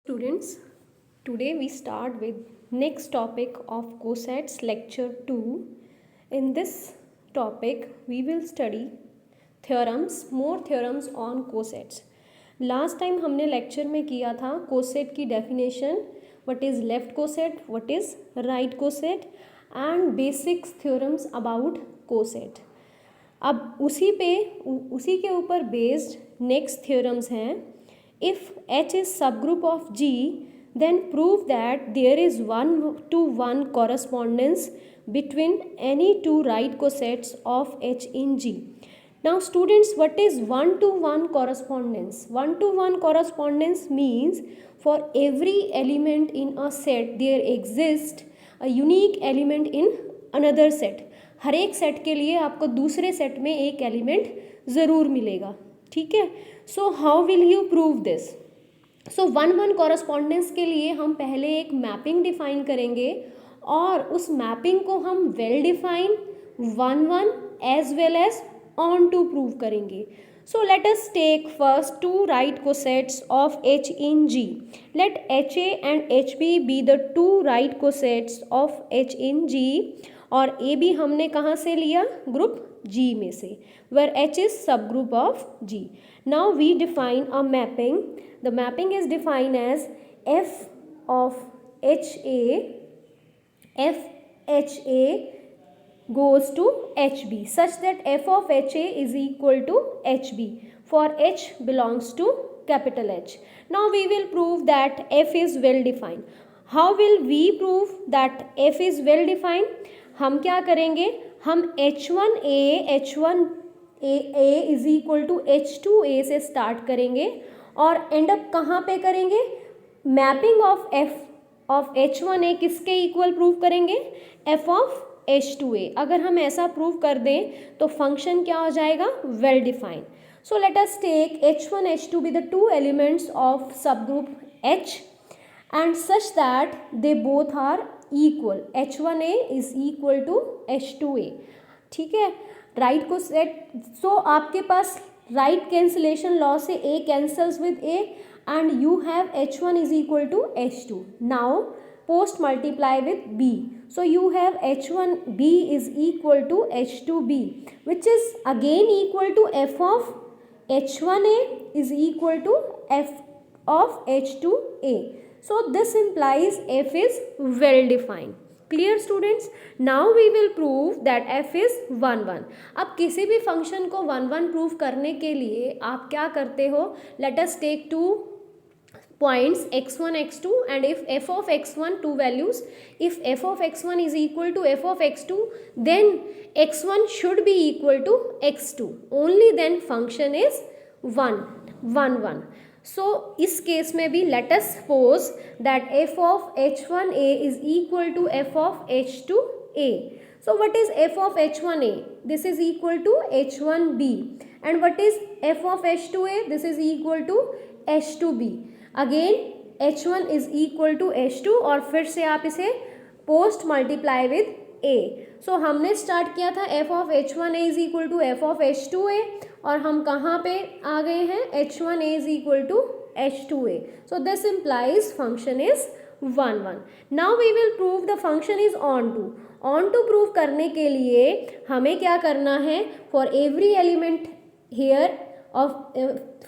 Students, today we start with next topic of cosets lecture 2. In this topic we will study more theorems on cosets. Last time हमने lecture में किया था coset की definition, what is left coset, what is right coset and basics theorems about coset. अब उसी के ऊपर based next theorems हैं. If H is subgroup of G, then prove that there is 1-to-1 correspondence between any two right cosets of H in G. Now students, what is 1-to-1 correspondence? 1-to-1 correspondence means for every element in a set there exists a unique element in another set. हर एक set के लिए आपको दूसरे set में एक element ज़रूर मिलेगा. ठीक है. So how will you prove this? So 1-1 correspondence के लिए हम पहले एक मैपिंग डिफाइन करेंगे और उस मैपिंग को हम well define 1-1 as well as onto prove करेंगे. So let us take first two right cosets of H in G. Let HA and HB be the two right cosets of H in G. और AB हमने कहाँ से लिया? Group G में से, where H is subgroup of G. Now we define a mapping. The mapping is defined as F of HA, FHA goes to HB such that F of HA is equal to HB for H belongs to capital H. Now we will prove that F is well defined. How will we prove that F is well defined? हम क्या करेंगे? हम H1A is equal to H2A से start करेंगे और and up कहाँ पे करेंगे? Mapping of F of H1A किसके इक्वल प्रूव करेंगे? F of H2A. अगर हम ऐसा प्रूव कर दें तो फंक्शन क्या हो जाएगा? Well defined. So let us take H1 H2 be the two elements of subgroup H and such that they both are equal. H1A is equal to H2A. ठीक है. राइट को सेट, सो आपके पास राइट कैंसिलेशन लॉ से A cancels with A and you have H1 is equal to H2. Now post multiply with B. So you have H1B is equal to H2B, which is again equal to F of H1A is equal to F of H2A. So this implies F is well defined. Clear students? Now we will prove that F is 1-1. अब किसी भी function को 1-1 prove करने के लिए आप क्या करते हो? Let us take two points x1 x2 and if f of x1 two values, if f of x1 is equal to f of x2, then x1 should be equal to x2. Only then function is 1-1. So इस case में भी let us suppose that f of h1a is equal to f of h2a. So what is f of h1a? This is equal to h1b. And what is f of h2a? This is equal to h2b. Again h1 is equal to h2 और फिर से आप इसे post multiply with a. So हमने start किया था f of h1a is equal to f of h2a और हम कहाँ पे आ गए हैं? h1a is equal to h2a. So this implies function is 1-1. Now we will prove the function is onto prove करने के लिए हमें क्या करना है? For every element here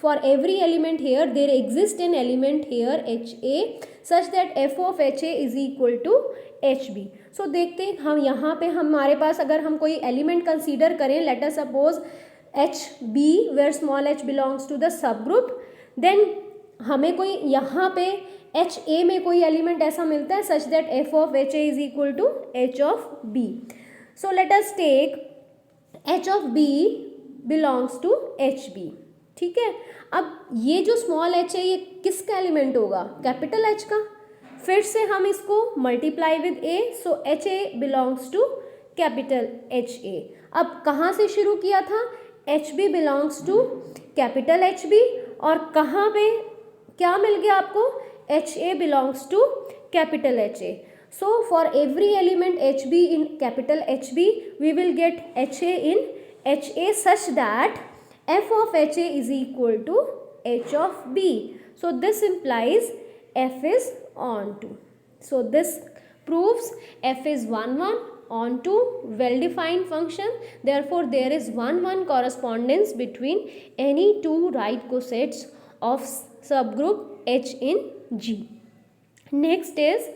for every element here there exists an element here HA such that f of HA is equal to HB. So देखते हैं हम यहाँ पे हमारे पास अगर हम कोई एलिमेंट कंसीडर करें, let us suppose HB where small h belongs to the subgroup, then हमें कोई यहाँ पे HA में कोई एलिमेंट ऐसा मिलता है such that f of HA is equal to h of B. So let us take h of B belongs to HB. ठीक है. अब ये जो स्मॉल h है ये किसका एलिमेंट होगा? कैपिटल H का. फिर से हम इसको multiply with A. So HA belongs to capital HA. अब कहाँ से शुरू किया था? HB belongs to capital HB और कहाँ पे क्या मिल गया आपको? HA belongs to capital HA. So for every element HB in capital HB we will get HA in HA such that f of HA is equal to h of B. So this implies F is onto. So this proves F is 1 1 onto well defined function. Therefore there is 1 1 correspondence between any two right cosets of subgroup H in G. Next is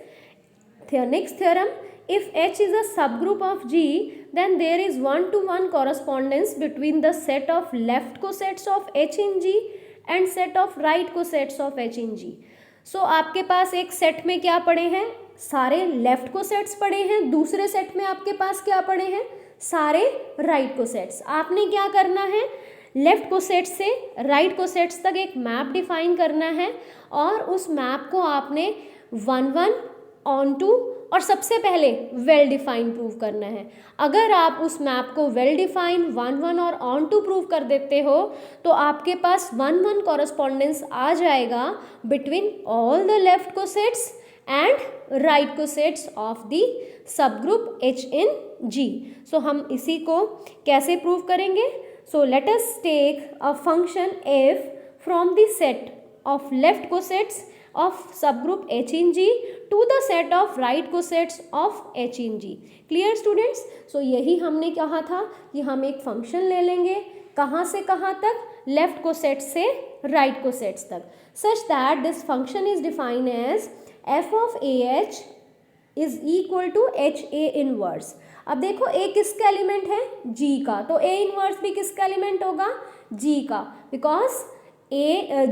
next theorem. If H is a subgroup of G, then there is 1 to 1 correspondence between the set of left cosets of H in G and set of right cosets of H in G. So आपके पास एक set में क्या पड़े हैं, सारे left cosets पड़े हैं, दूसरे सेट में आपके पास क्या पड़े हैं, सारे राइट कोसेट्स. आपने क्या करना है, लेफ्ट कोसेट से राइट कोसेट्स तक एक मैप डिफाइन करना है और उस मैप को आपने 1 1 ऑनटू और सबसे पहले वेल डिफाइन प्रूव करना है. अगर आप उस मैप को वेल डिफाइन 1 1 और ऑन टू प्रूव कर देते हो तो आपके पास 1 1 कॉरस्पॉन्डेंस आ जाएगा between all the left cosets and right cosets of the subgroup H in G. So हम इसी को कैसे प्रूव करेंगे. So let us take a function f from the set of left cosets of subgroup H in G to the set of right cosets of H in G. Clear students? So यही हमने कहा था कि हम एक function ले लेंगे कहाँ से कहाँ तक, लेफ्ट कोसेट से राइट कोसेट्स तक, such that this function is defined as f of AH is equal to HA inverse. अब देखो A किसका एलिमेंट है, G का, तो A इनवर्स भी किसका एलिमेंट होगा, G का, because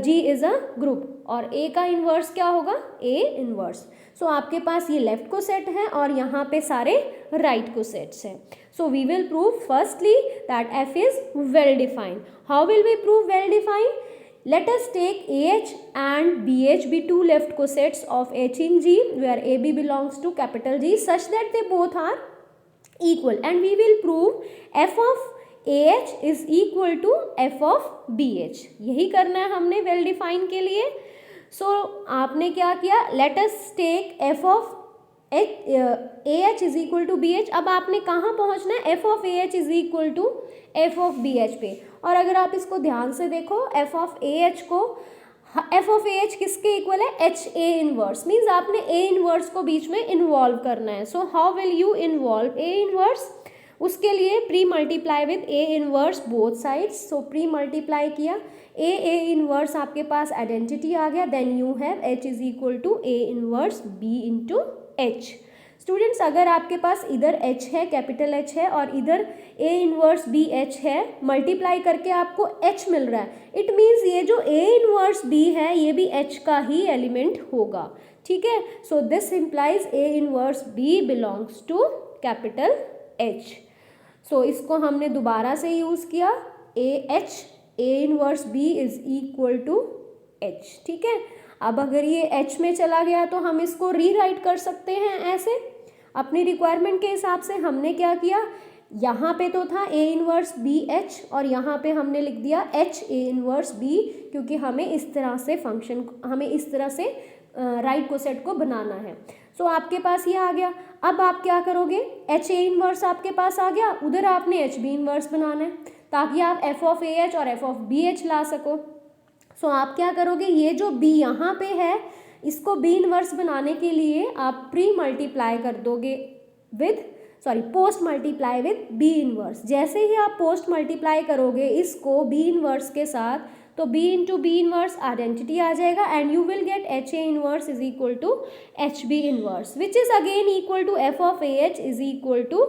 G is a group और A का इन्वर्स क्या होगा, A इन्वर्स. सो आपके पास ये लेफ्ट को सेट है और यहाँ पे सारे राइट को सेट्स हैं. So we will prove firstly that F is well defined. How will we prove well defined. Let us take AH and BH be two left cosets of H in G where AB belongs to capital G such that they both are equal, and we will prove F of AH is equal to F of BH. यही करना है हमने well define के लिए. सो आपने क्या किया, let us take F of AH is equal to BH. अब आपने कहाँ पहुँचना है, F of AH is equal to F of BH पे. और अगर आप इसको ध्यान से देखो, F of AH को F of AH किसके इक्वल है, HA इनवर्स. मीन्स आपने A इनवर्स को बीच में इन्वॉल्व करना है. So how will you involve A inverse, उसके लिए pre multiply with A inverse both sides. So pre multiply किया, A इनवर्स आपके पास आइडेंटिटी आ गया, then you have H is equal to A inverse B into H. Students अगर आपके पास इधर H है, कैपिटल H है, और इधर A इनवर्स B H है, मल्टीप्लाई करके आपको H मिल रहा है, इट मीन्स ये जो A इनवर्स B है ये भी H का ही एलिमेंट होगा. ठीक है. So this implies A inverse B belongs to capital H. So इसको हमने दोबारा से यूज़ किया, A inverse B is equal to H. ठीक है. अब अगर ये H में चला गया तो हम इसको रीराइट कर सकते हैं ऐसे अपनी रिक्वायरमेंट के हिसाब से. हमने क्या किया, यहाँ पे तो था A इनवर्स B H और यहाँ पे हमने लिख दिया H A इनवर्स B, क्योंकि हमें इस तरह से फंक्शन, हमें इस तरह से राइट कोसेट को बनाना है. सो आपके पास ये आ गया. अब आप क्या करोगे, H A इनवर्स आपके पास आ गया, उधर आपने H B इनवर्स बनाना है ताकि आप F of AH और F of BH ला सको. सो आप क्या करोगे, ये जो B यहाँ पे है इसको B इनवर्स बनाने के लिए आप प्री मल्टीप्लाई कर दोगे with post multiply with B inverse. जैसे ही आप पोस्ट मल्टीप्लाई करोगे इसको B इनवर्स के साथ, तो B into B inverse identity आ जाएगा and you will get HA inverse is equal to HB inverse which is again equal to F of AH is equal to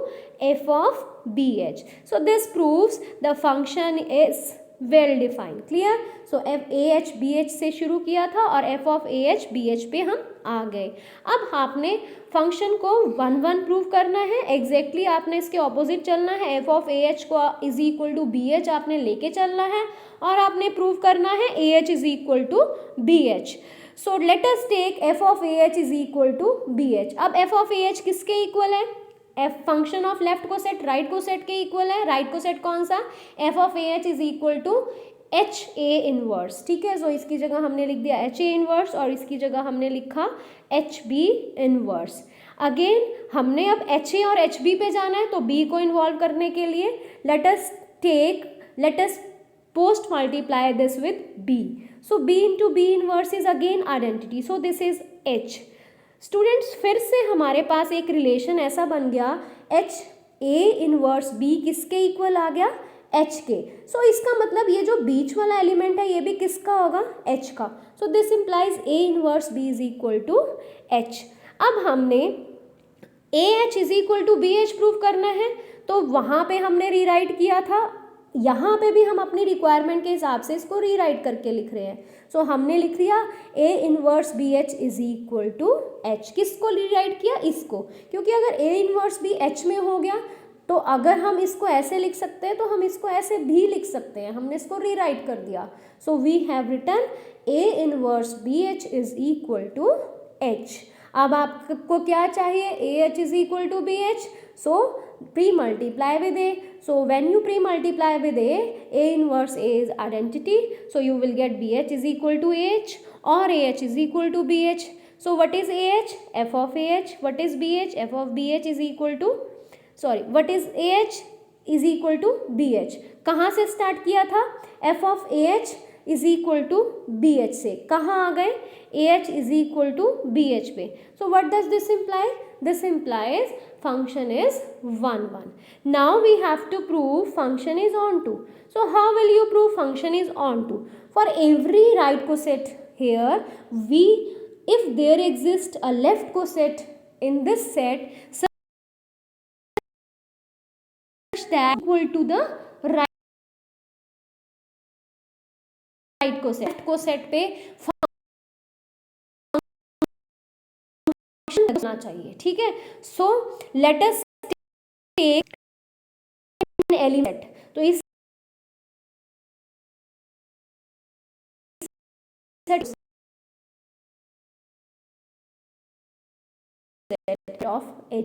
F of BH. So this proves the function is well defined. Clear? So F AH BH से शुरू किया था और F of AH BH पे हम आ गए. अब आपने फंक्शन को 1 1 प्रूव करना है. एग्जैक्टली आपने इसके ऑपोजिट चलना है. F of AH को इज इक्वल टू BH आपने लेके चलना है और आपने प्रूव करना है AH is equal to BH. So let us take F of AH is equal to BH. अब F of AH किसके इक्वल है, F फंक्शन ऑफ लेफ्ट को सेट राइट को सेट के इक्वल है. राइट को सेट कौन सा, F of AH is equal to HA inverse. ठीक है. सो इसकी जगह हमने लिख दिया HA इनवर्स और इसकी जगह हमने लिखा HB इनवर्स. अगेन हमने अब HA और HB पे जाना है, तो B को इन्वॉल्व करने के लिए let us post multiply this with B. So B into B inverse is again identity. So this is H. Students फिर से हमारे पास एक रिलेशन ऐसा बन गया H A इनवर्स B किसके इक्वल आ गया, H के. सो इसका मतलब ये जो बीच वाला एलिमेंट है ये भी किसका होगा, H का. So this implies A inverse B is equal to H. अब हमने AH is equal to BH prove करना है, तो वहाँ पे हमने रीराइट किया था, यहाँ पे भी हम अपनी रिक्वायरमेंट के हिसाब से इसको रीराइट करके लिख रहे हैं. सो हमने लिख दिया A inverse BH is equal to H. किसको रीराइट किया, इसको, क्योंकि अगर A इनवर्स B H में हो गया तो अगर हम इसको ऐसे लिख सकते हैं तो हम इसको ऐसे भी लिख सकते हैं, हमने इसको रीराइट कर दिया. So we have written A inverse BH is equal to H. अब आपको क्या चाहिए, AH is equal to BH. So pre multiply with A. So when you pre-multiply with A inverse A is identity. So you will get BH is equal to AH or AH is equal to BH. So what is AH? F of AH. What is BH? F of BH is equal to, sorry, what is AH is equal to BH. कहाँ से start किया था, F of AH is equal to BH से कहाँ आ गए, AH is equal to BH पे. So what does this imply? This implies function is 1 1. Now we have to prove function is onto. So how will you prove function is onto? For every right coset here, if there exists a left coset in this set such that equal to the right coset पे करना चाहिए. ठीक है. So let us take an element. तो इस set of H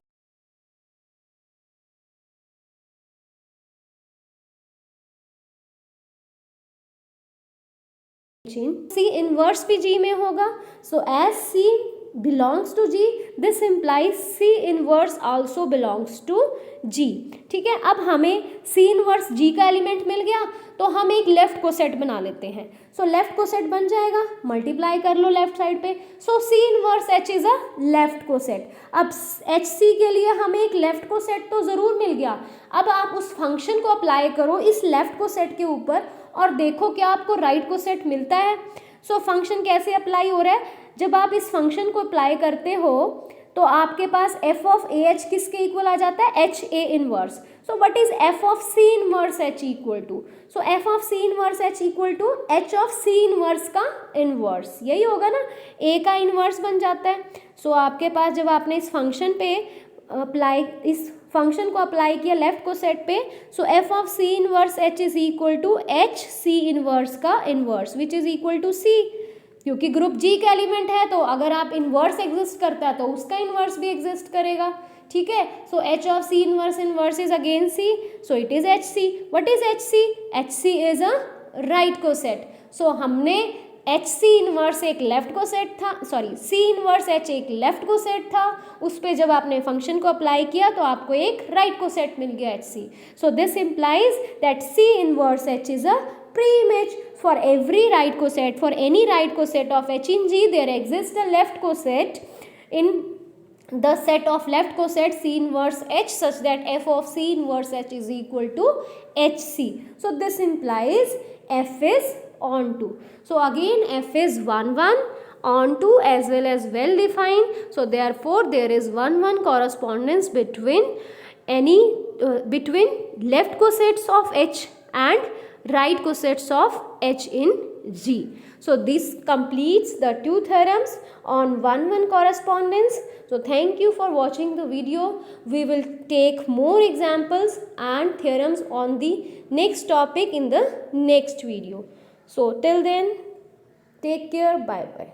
C inverse भी G में होगा. So as C belongs to G, this implies C inverse also belongs to G. ठीक है. अब हमें C inverse G का एलिमेंट मिल गया तो हम एक लेफ्ट को सेट बना लेते हैं. सो लेफ्ट को सेट बन जाएगा, मल्टीप्लाई कर लो लेफ्ट साइड पे. सो C inverse H is a left को सेट. अब HC के लिए हमें एक लेफ्ट को सेट तो ज़रूर मिल गया. अब आप उस फंक्शन को अप्लाई करो इस लेफ्ट को सेट के ऊपर और देखो क्या आपको राइट को सेट मिलता है. सो फंक्शन कैसे अप्लाई हो रहा है, जब आप इस फंक्शन को अप्लाई करते हो तो आपके पास f ऑफ AH किसके इक्वल आ जाता है, HA inverse. So what is f of C inverse H equal to, so f of C inverse H equal to H of C inverse का इनवर्स. यही होगा ना, A का इनवर्स बन जाता है. सो आपके पास जब आपने इस फंक्शन पे अप्लाई, इस फंक्शन को अप्लाई किया लेफ्ट को सेट पे, so f of C inverse H is equal to H C inverse का inverse which is equal to C. क्योंकि ग्रुप G का एलिमेंट है तो अगर आप इन्वर्स एग्जिस्ट करता है तो उसका इन्वर्स भी एग्जिस्ट करेगा. ठीक है. सो H of C inverse is again C. So it is HC. What is HC? HC is a right को सेट. सो हमने HC इन्वर्स एक लेफ्ट को सेट था, सॉरी C इन्वर्स H एक लेफ्ट को सेट था, उस पर जब आपने फंक्शन को अप्लाई किया तो आपको एक राइट को सेट मिल गया HC. So this implies that C inverse H is a pre-image. For every right coset, for any right coset of H in G, there exists a left coset in the set of left coset C inverse H such that f of C inverse H is equal to HC. So this implies f is onto. So again f is 1 1, onto as well as well defined. So therefore there is 1 1 correspondence between between left cosets of H and right cosets of H in G. So this completes the two theorems on 1 1 correspondence. So thank you for watching the video. We will take more examples and theorems on the next topic in the next video. So till then, take care. Bye bye.